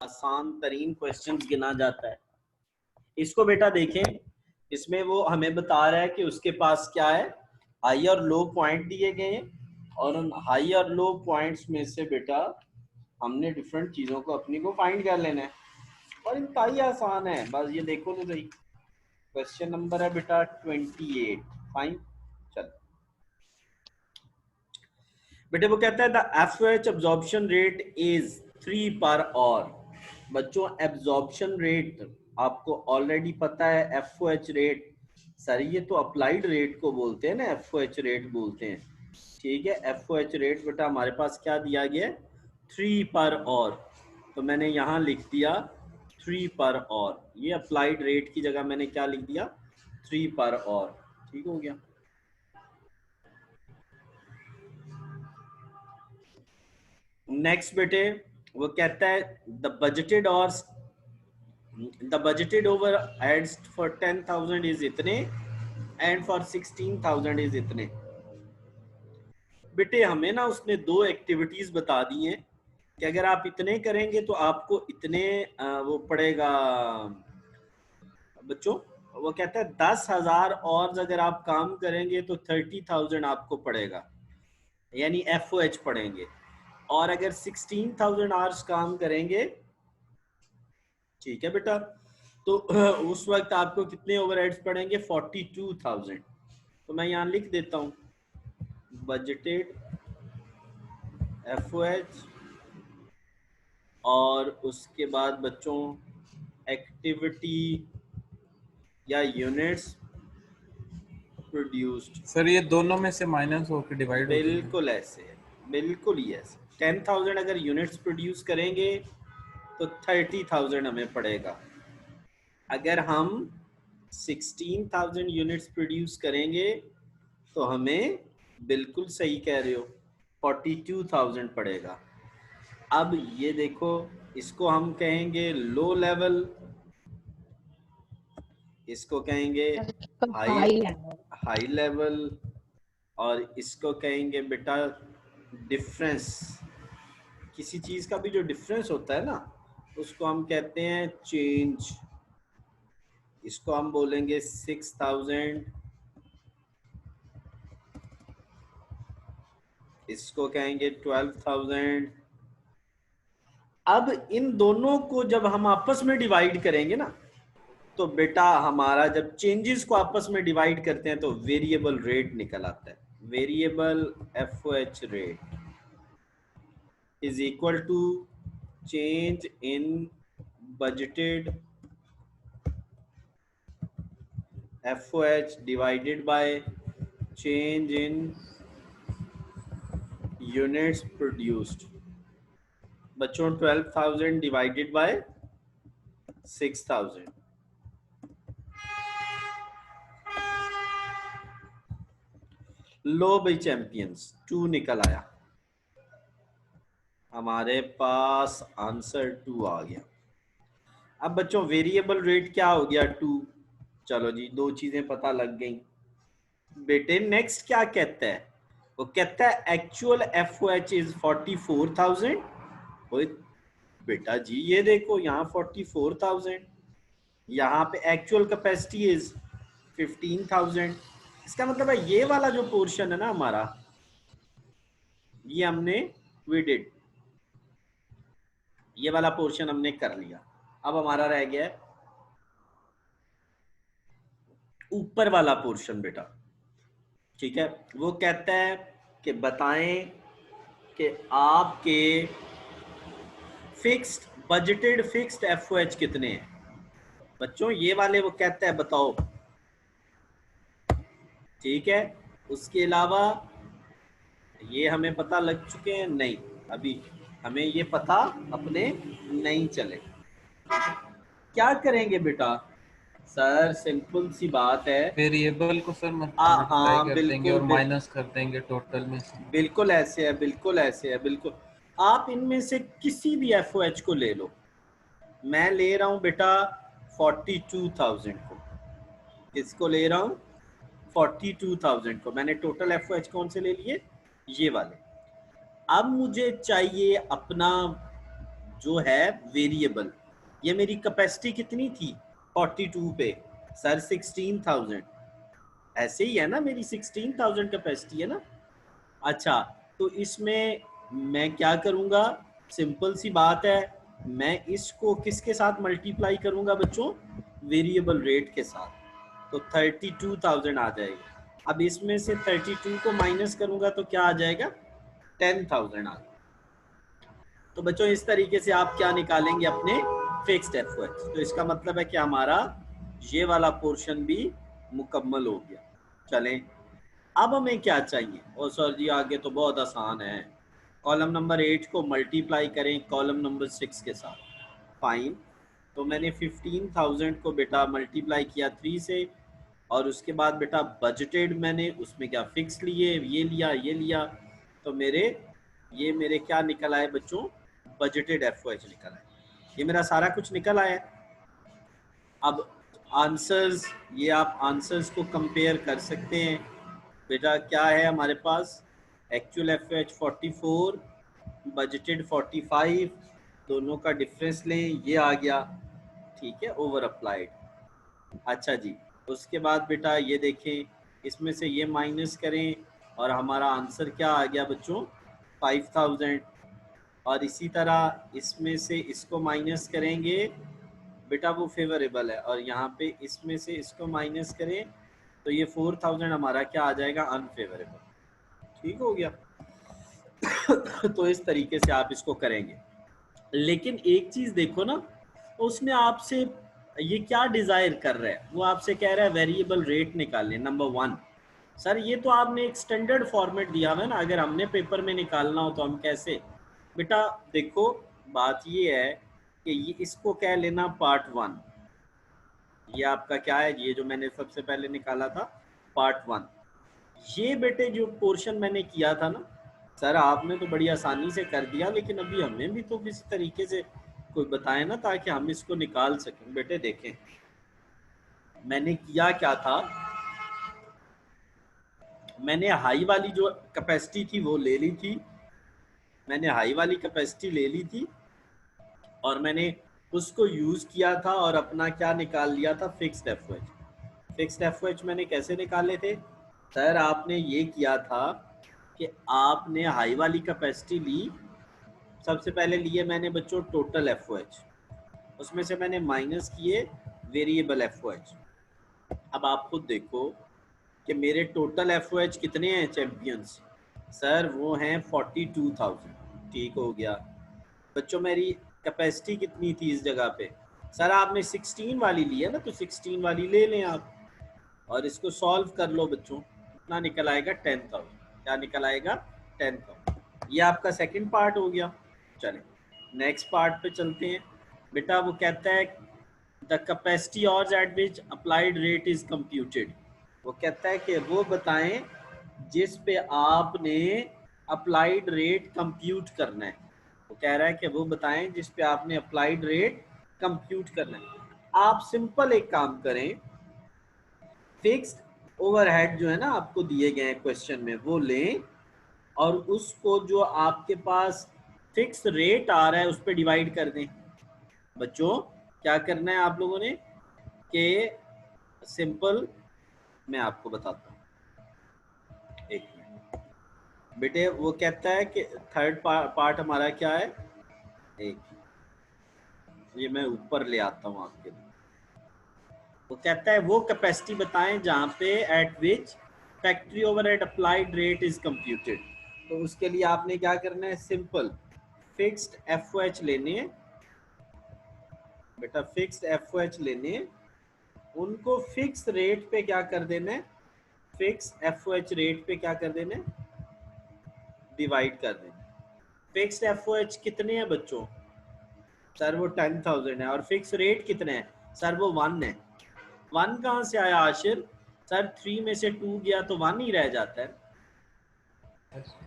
आसान तरीन क्वेश्चंस गिना जाता है। इसको बेटा देखें, इसमें वो हमें बता रहा है कि उसके पास क्या है, हाई और लो पॉइंट दिए गए हैं और उन हाई और लो पॉइंट्स में से बेटा हमने डिफरेंट चीज़ों को अपनी को फाइंड कर लेना है और इंतहाई आसान है। बस ये देखो तो सही, क्वेश्चन नंबर है बेटा 28। फाइन, चल बेटे वो कहता है the FOH absorption rate is 3 per hour. बच्चों एब्जॉर्प्शन रेट आपको ऑलरेडी पता है, एफओएच रेट सर ये तो अप्लाइड रेट को बोलते हैं ना, एफओएच रेट बोलते हैं, ठीक है। एफओएच रेट बेटा हमारे पास क्या दिया गया है, 3 पर आवर, तो मैंने यहाँ लिख दिया 3 पर आवर। ये अप्लाइड रेट की जगह मैंने क्या लिख दिया, 3 पर आवर, ठीक हो गया। नेक्स्ट बेटे वो कहता है the budgeted over ads for 10,000 is इतने एंड फॉर 16,000 इज इतने। बेटे हमें ना उसने दो एक्टिविटीज बता दी हैं कि अगर आप इतने करेंगे तो आपको इतने वो पड़ेगा बच्चों। वो कहता है 10,000 और अगर आप काम करेंगे तो 30,000 आपको पड़ेगा, यानी एफओएच पड़ेंगे। और अगर 16,000 आवर्स काम करेंगे, ठीक है बेटा, तो उस वक्त आपको कितने ओवरहेड्स पड़ेंगे, 42,000। तो मैं यहाँ लिख देता हूँ बजटेड एफओएच और उसके बाद बच्चों एक्टिविटी या यूनिट्स प्रोड्यूस्ड। सर ये दोनों में से माइनस होकर डिवाइड हो जाएंगे। बिल्कुल ऐसे है, बिल्कुल ही ऐसे। 10,000 अगर यूनिट्स प्रोड्यूस करेंगे तो 30,000 हमें पड़ेगा। अगर हम 16,000 यूनिट्स प्रोड्यूस करेंगे तो हमें, बिल्कुल सही कह रहे हो, 42,000 पड़ेगा। अब ये देखो, इसको हम कहेंगे लो लेवल, इसको कहेंगे हाई हाई लेवल, और इसको कहेंगे बेटा डिफरेंस। किसी चीज का भी जो डिफरेंस होता है ना उसको हम कहते हैं चेंज। इसको हम बोलेंगे 6,000, इसको कहेंगे 12,000। अब इन दोनों को जब हम आपस में डिवाइड करेंगे ना, तो बेटा हमारा जब चेंजेस को आपस में डिवाइड करते हैं तो वेरिएबल रेट निकल आता है। Variable FOH rate is equal to change in budgeted FOH divided by change in units produced. बच्चों 12,000 डिवाइडेड बाय 6,000। लो भाई चैंपियंस 2 निकल आया, हमारे पास आंसर 2 आ गया। अब बच्चों वेरिएबल रेट क्या हो गया, 2। चलो जी, दो चीजें पता लग गई। बेटे नेक्स्ट क्या कहता है, वो कहता है एक्चुअल एफओएच इज 44,000। बेटा जी ये देखो यहाँ 44,000, यहाँ पे एक्चुअल कैपेसिटी इज 15,000। इसका मतलब है ये वाला जो पोर्शन है ना हमारा, ये हमने विडिड, ये वाला पोर्शन हमने कर लिया। अब हमारा रह गया ऊपर वाला पोर्शन बेटा, ठीक है। वो कहता है कि बताएं कि आपके फिक्स्ड बजटेड फिक्स्ड एफओएच कितने हैं। बच्चों ये वाले वो कहता है बताओ, ठीक है। उसके अलावा ये हमें पता लग चुके हैं, नहीं अभी हमें ये पता अपने नहीं चले। क्या करेंगे बेटा, सर सिंपल सी बात है। वेरिएबल को सर मल्टीप्लाई हाँ कर देंगे बिल्कुल और माइनस कर देंगे टोटल में से। बिल्कुल ऐसे है, बिल्कुल ऐसे है, बिल्कुल। आप इनमें से किसी भी एफओएच को ले लो, मैं ले रहा हूं बेटा 42,000 को। किसको ले रहा हूं, 42,000 को। मैंने टोटल एफओएच कौन से ले लिए, ये वाले। अब मुझे चाहिए अपना जो है वेरिएबल, ये मेरी कैपेसिटी कितनी थी 42 पे सर 16,000, ऐसे ही है ना, मेरी 16,000 कैपेसिटी है ना। अच्छा, तो इसमें मैं क्या करूंगा, सिंपल सी बात है, मैं इसको किसके साथ मल्टीप्लाई करूंगा बच्चों, वेरिएबल रेट के साथ, तो 32,000 आ जाएगा। अब इसमें से 32 को माइनस करूंगा तो क्या आ जाएगा, 10,000 आ जाएगा। तो बच्चों इस तरीके से आप क्या निकालेंगे अपने फिक्स्ड एफओएच। तो इसका मतलब है कि हमारा ये वाला पोर्शन भी मुकम्मल हो गया। चलें, अब हमें क्या चाहिए, ओ सर जी आगे तो बहुत आसान है, कॉलम नंबर 8 को मल्टीप्लाई करें कॉलम नंबर 6 के साथ। फाइन, तो मैंने 15,000 को बेटा मल्टीप्लाई किया 3 से, और उसके बाद बेटा बजटेड मैंने उसमें क्या फिक्स लिए, ये लिया ये लिया, तो मेरे क्या निकल आए बच्चों, बजटेड एफओएच निकल आए। ये मेरा सारा कुछ निकल आया। अब आंसर्स, ये आप आंसर्स को कंपेयर कर सकते हैं बेटा, क्या है हमारे पास, एक्चुअल एफओएच 44, बजटेड 45, दोनों का डिफरेंस लें, ये आ गया, ठीक है, ओवर अप्लाइड। अच्छा जी, उसके बाद बेटा ये देखें, इसमें से ये माइनस करें और हमारा आंसर क्या आ गया बच्चों, 5,000। और इसी तरह इसमें से इसको माइनस करेंगे बेटा, वो फेवरेबल है, और यहाँ पे इसमें से इसको माइनस करें तो ये 4,000 हमारा क्या आ जाएगा, अनफेवरेबल। ठीक हो गया। तो इस तरीके से आप इसको करेंगे। लेकिन एक चीज देखो ना, उसने आपसे ये क्या डिजायर कर रहा है, वो आपसे कह रहा है वेरिएबल रेट निकालने, नंबर 1। सर ये तो आपने एक स्टैंडर्ड फॉर्मेट दिया हुआ है ना, अगर हमने पेपर में निकालना हो तो हम कैसे, बेटा देखो बात ये है कि ये इसको कह लेना पार्ट 1, ये आपका क्या है, ये जो मैंने सबसे पहले निकाला था पार्ट 1। ये बेटे जो पोर्शन मैंने किया था ना, सर आपने तो बड़ी आसानी से कर दिया, लेकिन अभी हमें भी तो किसी तरीके से कोई बताए ना, ताकि हम इसको निकाल सकें। बेटे देखें मैंने किया क्या था, मैंने हाई वाली जो कैपेसिटी थी वो ले ली थी, मैंने हाई वाली कैपेसिटी ले ली थी और मैंने उसको यूज किया था और अपना क्या निकाल लिया था, फिक्स्ड एफओएच। फिक्स्ड एफओएच मैंने कैसे निकाले थे सर, आपने ये किया था कि आपने हाई वाली कैपेसिटी ली, सबसे पहले लिए मैंने बच्चों टोटल एफओएच, उसमें से मैंने माइनस किए वेरिएबल एफओएच। अब आप खुद देखो कि मेरे टोटल एफओएच कितने हैं चैंपियंस, सर वो हैं 42,000। ठीक हो गया बच्चों, मेरी कैपेसिटी कितनी थी इस जगह पे, सर आपने 16 वाली ली है ना, तो 16 वाली ले लें आप और इसको सॉल्व कर लो बच्चों, कितना निकल आएगा, 10,000। क्या निकल आएगा, 10,000। ये आपका सेकंड पार्ट हो गया। चलें नेक्स्ट पार्ट पे चलते हैं। बेटा वो कहता है द कैपेसिटी और eight which applied rate is computed, वो कहता है कि वो बताएं जिस पे आपने अप्लाइड रेट कंप्यूट करना है, वो कह रहा है कि वो बताएं जिस पे आपने अप्लाइड रेट कंप्यूट करना है। आप सिंपल एक काम करें, फिक्स्ड ओवरहेड जो है ना आपको दिए गए हैं क्वेश्चन में, वो लें और उसको जो आपके पास फिक्स रेट आ रहा है उस पर डिवाइड कर दें। बच्चों क्या करना है आप लोगों ने कि सिंपल, मैं आपको बताता हूँ, एक मिनट बेटे, वो कहता है कि थर्ड पार्ट हमारा क्या है, एक ये मैं ऊपर ले आता हूँ आपके लिए। वो कहता है वो कैपेसिटी बताएं जहां पे eight which factory overhead applied rate is computed. तो उसके लिए आपने क्या करना है, सिंपल फिक्स्ड एफओएच लेने, बेटा फिक्स्ड एफओएच लेने, उनको फिक्स रेट पे क्या कर देना है, फिक्स एफओएच रेट पे क्या कर देना है, डिवाइड कर देना। फिक्स्ड एफओएच कितने हैं बच्चों, सर वो 10,000 है, और फिक्स रेट कितने हैं, सर वो 1 है। 1 कहाँ से आया आशिर, सर 3 में से 2 गया तो 1 ही रह जाता है।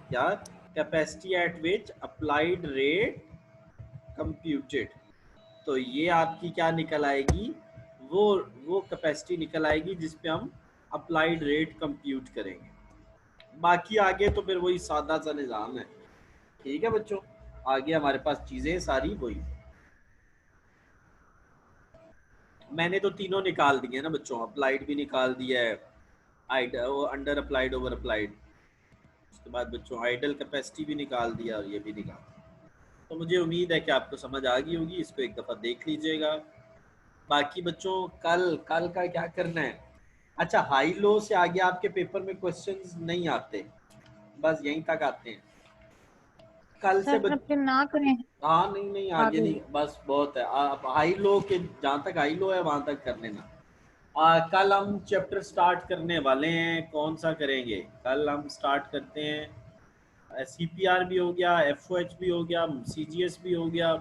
क्या, कैपेसिटी एट विच अप्लाइड रेट कंप्यूटेड, तो ये आपकी क्या निकल आएगी, वो कैपेसिटी निकल आएगी जिस पे हम अप्लाइड रेट कंप्यूट करेंगे। बाकी आगे तो फिर वही सादा सा निज़ाम है। ठीक है बच्चों, आगे हमारे पास चीजें सारी वही। मैंने तो तीनों निकाल दिए ना बच्चों, अप्लाइड भी निकाल दिया है, अंडर अप्लाइड ओवर अप्लाइड, उसके बाद बच्चों आइडल कैपेसिटी भी निकाल दिया और ये भी निकाल। तो मुझे उम्मीद है कि आपको समझ आ गई होगी, इसको एक दफ़ा देख लीजिएगा। बाकी बच्चों कल कल का क्या करना है? अच्छा, हाई लो से आगे आपके पेपर में क्वेश्चंस नहीं आते, बस यहीं तक आते हैं। कल से सर फिर ना करें हाँ नहीं नहीं आगे आगे। नहीं, बस बहुत है। आप हाई लो के जहाँ तक हाई लो है वहां तक कर लेना। कल हम चैप्टर स्टार्ट करने वाले हैं, कौन सा करेंगे? कल हम स्टार्ट करते हैं CPR भी हो गया, FOH भी हो गया, CGS भी हो गया,